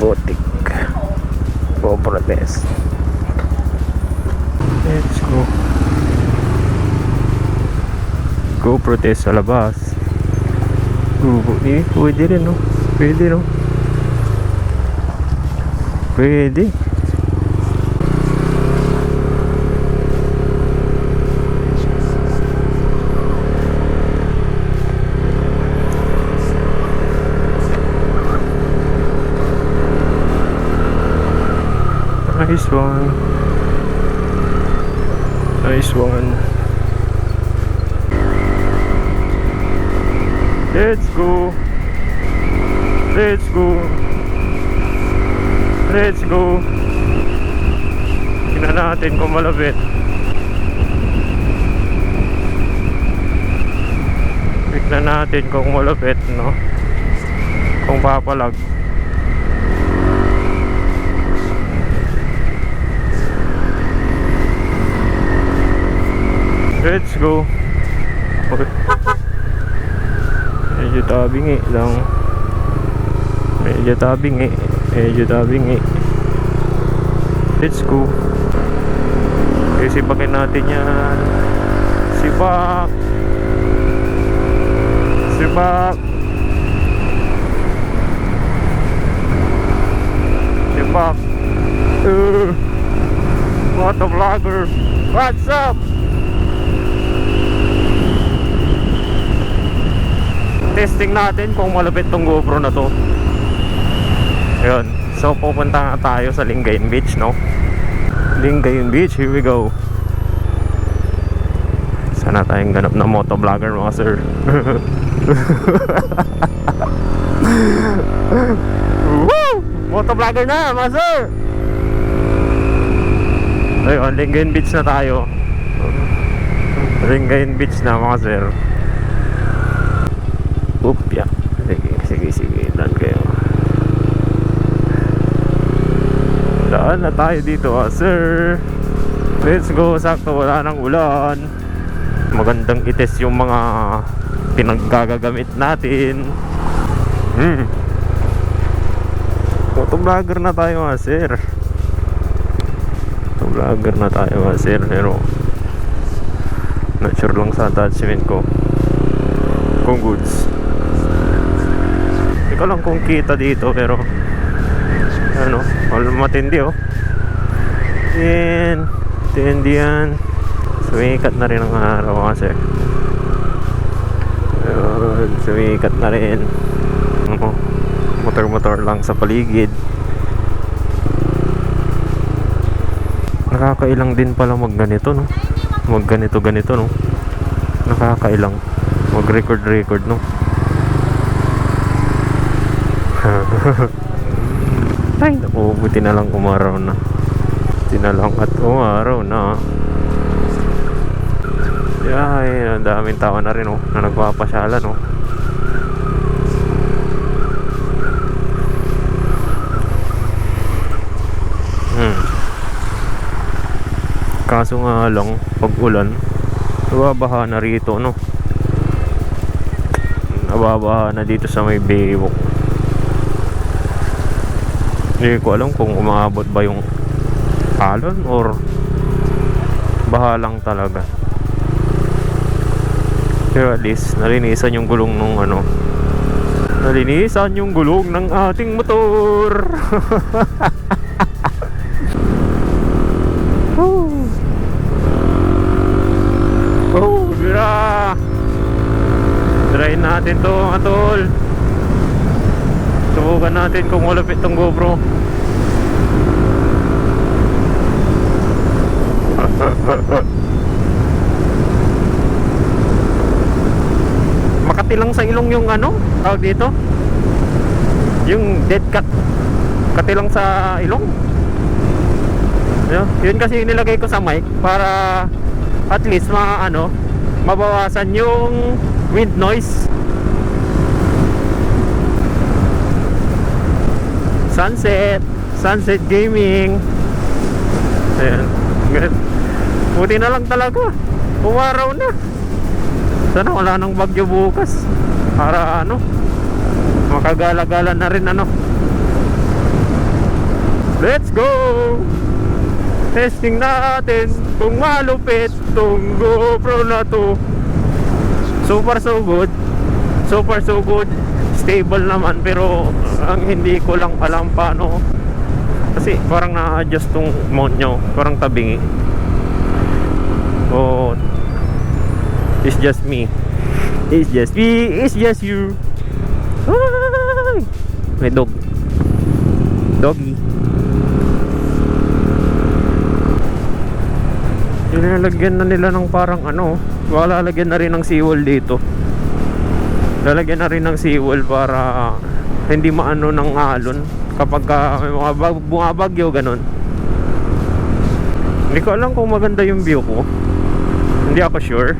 robotic GoPro test. Let's go. GoPro test sa labas. Pwede rin, no? Pwede, no? Pwede. Nice one. Nice one. Let's go. Let's go. Let's go. Tingnan natin kung malapit. Tingnan natin kung malapit, no? Kung papalag. Let's go. Medyo tabingi lang. Medyo tabingi. Medyo tabingi. Let's go. Okay, sipakin natin yan. Sipak. Sipak. Sipak. Motovlogger. What's up? Testing natin kung malapit tong GoPro na to. Ayun. So pupunta nga tayo sa Lingayen Beach, no? Lingayen Beach, here we go. Sana tayong ganap na motovlogger, mga sir. Woo! Motovlogger na, mga sir. Ayun, Lingayen Beach na tayo. Lingayen Beach na, mga sir. Upya. Sige, daan kayo. Daan na tayo dito, sir. Let's go. Sakto, wala nang ulan. Magandang itest yung mga pinaggagamit natin. Motovlogger na tayo, sir. Motovlogger na tayo, sir. Pero not sure lang sa attachment ko kung goods. Hindi ko lang kung kita dito, pero ano, matindi, oh. Tindi yan. Sumikat na rin ang araw kasi. Sumikat na rin. Motor lang sa paligid. Nakakailang din pala magganito, no? Magganito, no? Nakakailang mag-record, no? Ay, naku, buti na lang umaraw na. Buti na lang at umaraw na. Ay, ang daming tao na rin, oh, na nagpapasyalan, oh. Kaso nga lang, pag ulan, nababaha na rito, no? Nababaha na dito sa may Baywalk. Hindi ko alam kung umaabot ba yung alon or baha lang talaga. Pero at least nalinisan yung gulong nung ano. Nalinisan yung gulong ng ating motor. Bira. Try natin to, atol. Subukan natin kung malapit tong GoPro. Makati lang sa ilong yung ano, tawag dito, yung dead cat. Kati lang sa ilong. Yun kasi nilagay ko sa mic para at least mabawasan yung wind noise. Sunset Gaming. Ayan. Buti na lang talaga, umaraw na. Sana wala nang bagyo bukas para makagala-gala na rin Let's go! Testing natin kung malupit tong GoPro na to. So far so good. So far so good. Stable naman, pero ang hindi ko lang alam paano, kasi parang na-adjust tong mount nyo, parang tabingi. Oh, it's just me. It's just me. It's just you. Ay! May doggy. Nilalagyan na nila ng parang ano, lalagyan na rin ng seawall dito. Lalagyan na rin ng seawall para hindi maano ng alon kapag may mga bumabagyo, ganun. Hindi ko alam kung maganda yung view ko. Hindi ako sure.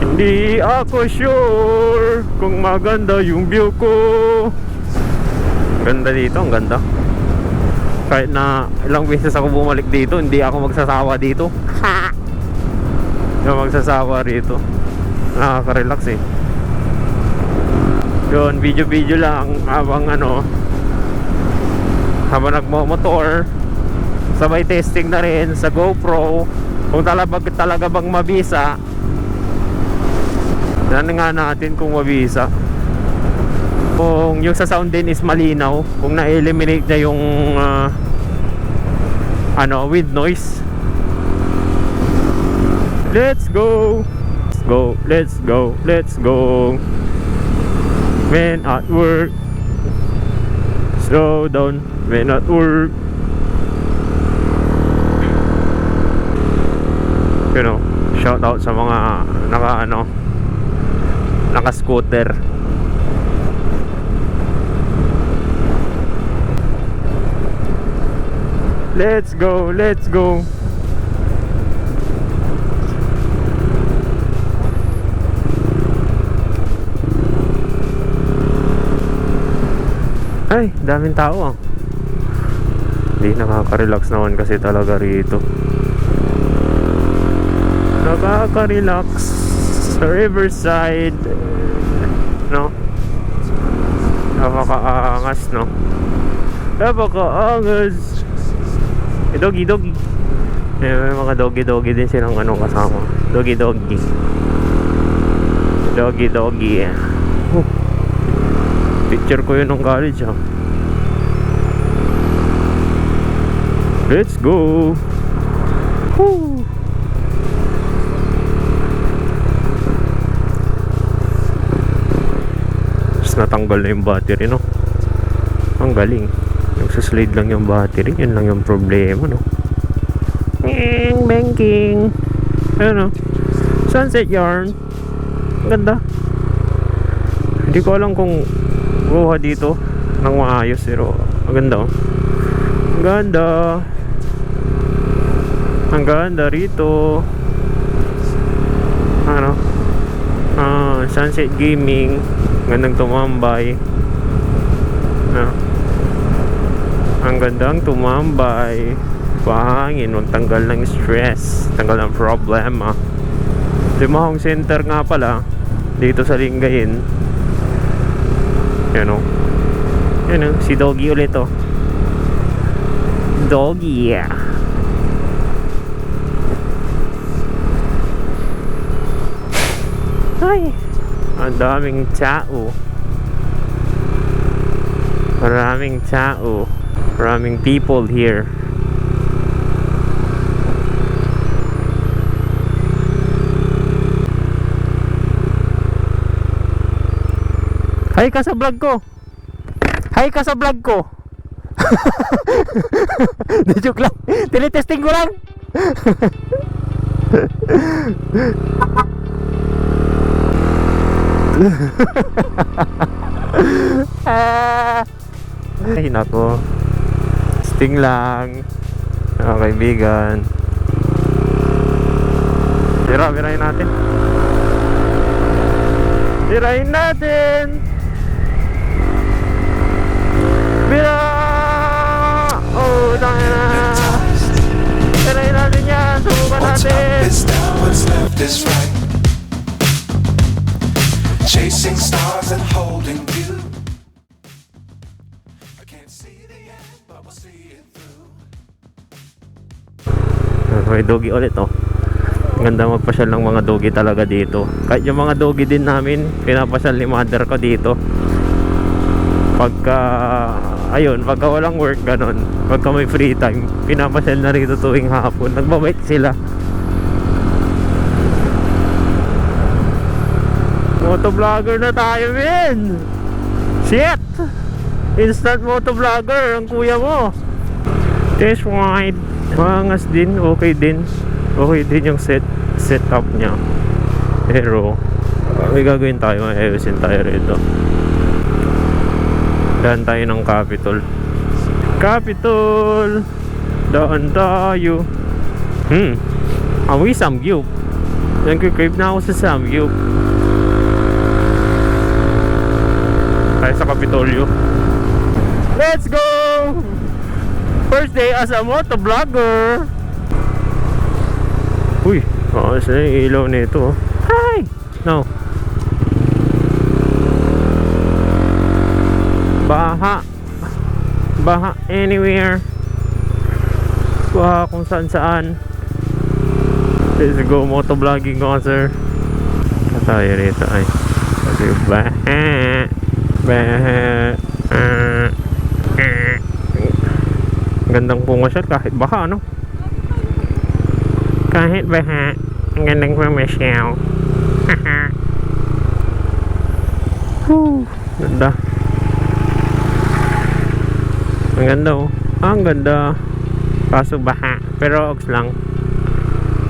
Hindi ako sure kung maganda yung view ko. Ganda dito, ang ganda. Kahit na ilang beses ako bumalik dito, hindi ako magsasawa dito. Hindi ako magsasawa rito. Nakaka-relax eh. Yun, video lang habang habang nagmo-motor. Sabay testing na rin sa GoPro kung talaga bang mabisa. Yan nga natin kung mabisa. Kung yung sa sound din is malinaw, kung na-eliminate na yung wind noise. Let's go. Let's go. Men at work, slow down. Men at work. Shout out sa mga naka-scooter. Let's go. Ay, daming tao ah. Hindi, nakaka-relax naman kasi talaga rito. Nakaka-relax sa Riverside. No? Napaka-angas, no? Napaka-angas. Doggy. May mga doggy din silang kasama. Doggy. Picture ko yun nung college ah. Let's go. Woo. Just natanggal na yung battery, no? Ang galing. Nagsaslide lang yung battery. Yun lang yung problema, no? Banking. Ayun, no? Sunset yarn. Ganda. Hindi ko alam kung buha dito ng maayos, pero ang ganda, oh. Ang ganda rito. Sunset Gaming. Gandang tumambay. Ang gandang tumambay. Pahangin, magtanggal ng stress, tanggal ng problema. Limahong center nga pala dito sa Lingayen. Yan o, si Doggy ulit o. Doggy. Ay, ang daming tao. Maraming people here. Hi ka sa vlog ko. Di joke lang. Tinitesting ko lang. Ay nako. Testing lang. Mga kaibigan. Birahin natin. Oh, tanga na. Tirahin natin yan. Subukan natin. What's left is right. Chasing stars and holding you. Can't see the end, but we'll see it through. May doggy ulit oh. Ganda magpasyal ng mga doggy talaga dito. Kahit yung mga doggy din namin, pinapasyal ni mother ko dito. Pagka walang work ganon, pagka may free time, pinapasyal na rito tuwing hapon. Nagbabait sila. Motovlogger na tayo, men! Shit! Instant motovlogger ang kuya mo. Test ride. Maangas din, okay din. Okay din yung setup niya. Pero may gagawin tayo, may ayusin tayo rito. Daan tayo ng Capitol. Daan tayo. Amoy samgyup. Nagkikrave na ako sa samgyup. Tayo sa Kapitolyo. Let's go! First day as a motovlogger. Uy, saan yung ilaw nito? Hi! No. Baha anywhere. Baha kung saan. Let's go, motovlogging ko, sir. Tayo rito ay. Kasi gandang pumasyal kahit baha, no? Kahit baha, ang gandang pumasyal. Ganda. Ang ganda, oh. Ang ganda. Kaso baha, pero ox lang.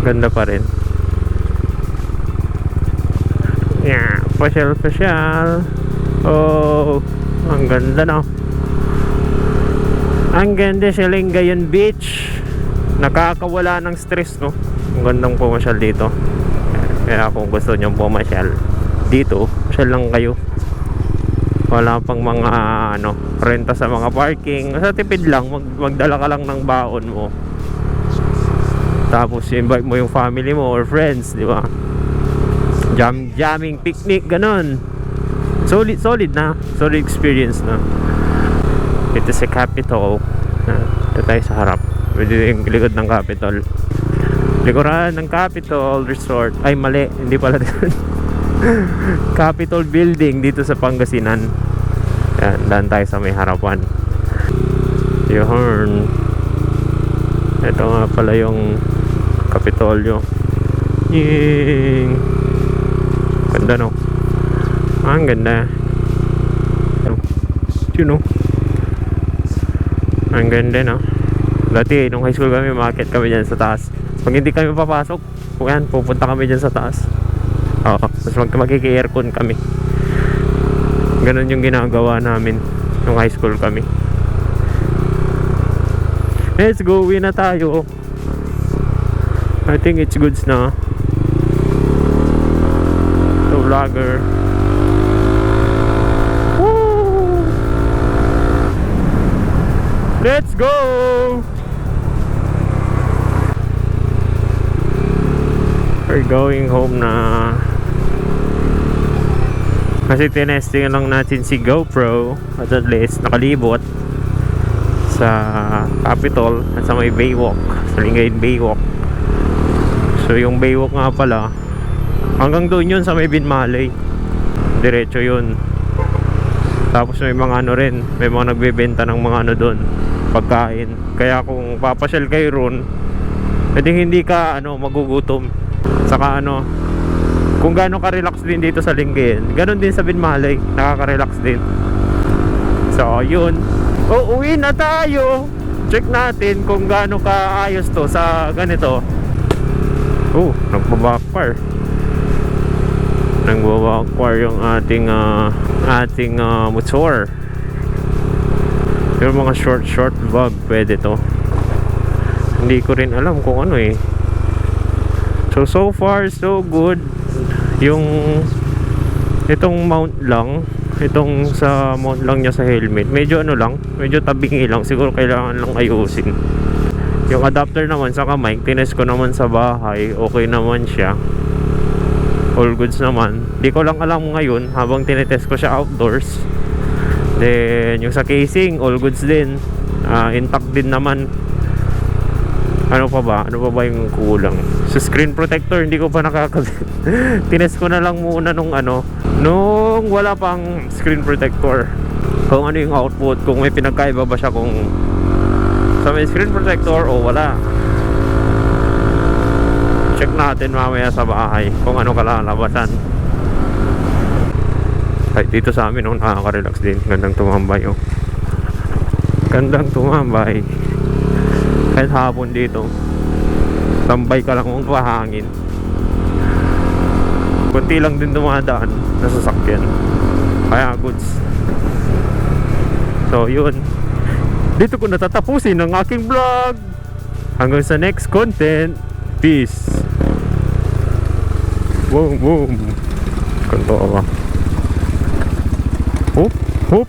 Ganda pa rin. Yeah, pasyal. Oh, ang ganda, no? Ang ganda sa Lingayen Beach. Nakakawala ng stress, no? Ang gandang pumasyal dito. Kaya kung gusto nyo pumasyal dito, pasyal lang kayo. Wala pang mga renta sa mga parking. Sa tipid lang, magdala ka lang ng baon mo. Tapos invite mo yung family mo or friends, di ba? Jamming, picnic, ganon. Solid na. Solid experience na. Ito sa Capitol. Ito tayo sa harap. Pwede yung likod ng Capitol. Likuran ng Capitol Resort. Ay, mali. Hindi pala doon. Capitol Building dito sa Pangasinan. Yan, daan tayo sa may harapan. Yun. Ito nga pala yung Kapitolyo. Ying. Ganda, no? Ang ganda. Yun, no? Ang ganda, no? Dati, nung high school kami, umakyat kami dyan sa taas. Pag hindi kami papasok, pupunta kami dyan sa taas. Oo, tapos magkiki-aircon kami. Ganon yung ginagawa namin nung high school kami. Let's go, uwi na tayo. I think it's goods na. The vlogger. Woo! Let's go! We're going home na. Kasi tinesting lang natin si GoPro at least nakalibot sa Capitol at sa may Baywalk, sa Lingayen Baywalk. So yung Baywalk nga pala hanggang doon yun sa may Binmalay, diretso yun. Tapos may mga rin, may mga nagbebenta ng mga doon, pagkain. Kaya kung papasyal kayo ron, pwedeng hindi ka magugutom. Saka kung gaano ka-relax din dito sa Lingayen, ganon din sa Binmalay, nakaka-relax din. So yun, uwi na tayo. Check natin kung gaano kaayos to sa ganito. Nagbabackfire yung ating motor. Yung mga short vlog, pwede to. Hindi ko rin alam kung ano eh. So far so good. Yung itong mount lang, itong sa mount lang niya sa helmet, medyo medyo tabingi lang, siguro kailangan lang ayusin. Yung adapter naman sa kamay, tinest ko naman sa bahay, okay naman siya, all goods naman. Di ko lang alam ngayon habang tinetest ko siya outdoors, Then yung sa casing, all goods din. Intact din naman. Ano pa ba? Ano pa ba yung kulang? Sa screen protector, hindi ko pa nakakabit. Tinest ko na lang muna nung wala pang screen protector. Kung ano yung output, kung may pinagkaiba ba siya kung sa may screen protector o wala. Check natin mamaya sa bahay kung ano kalalabasan. Ay, dito sa amin, nakaka-relax din. Gandang tumambay, Gandang tumambay. Kahit hapon dito, tambay ka lang kung pahangin. Kunti lang din dumadaan na sasakyan. Kaya goods. So, yun. Dito ko natatapusin ang aking vlog. Hanggang sa next content. Peace. Boom, boom. Kanto ako. Hoop, hoop.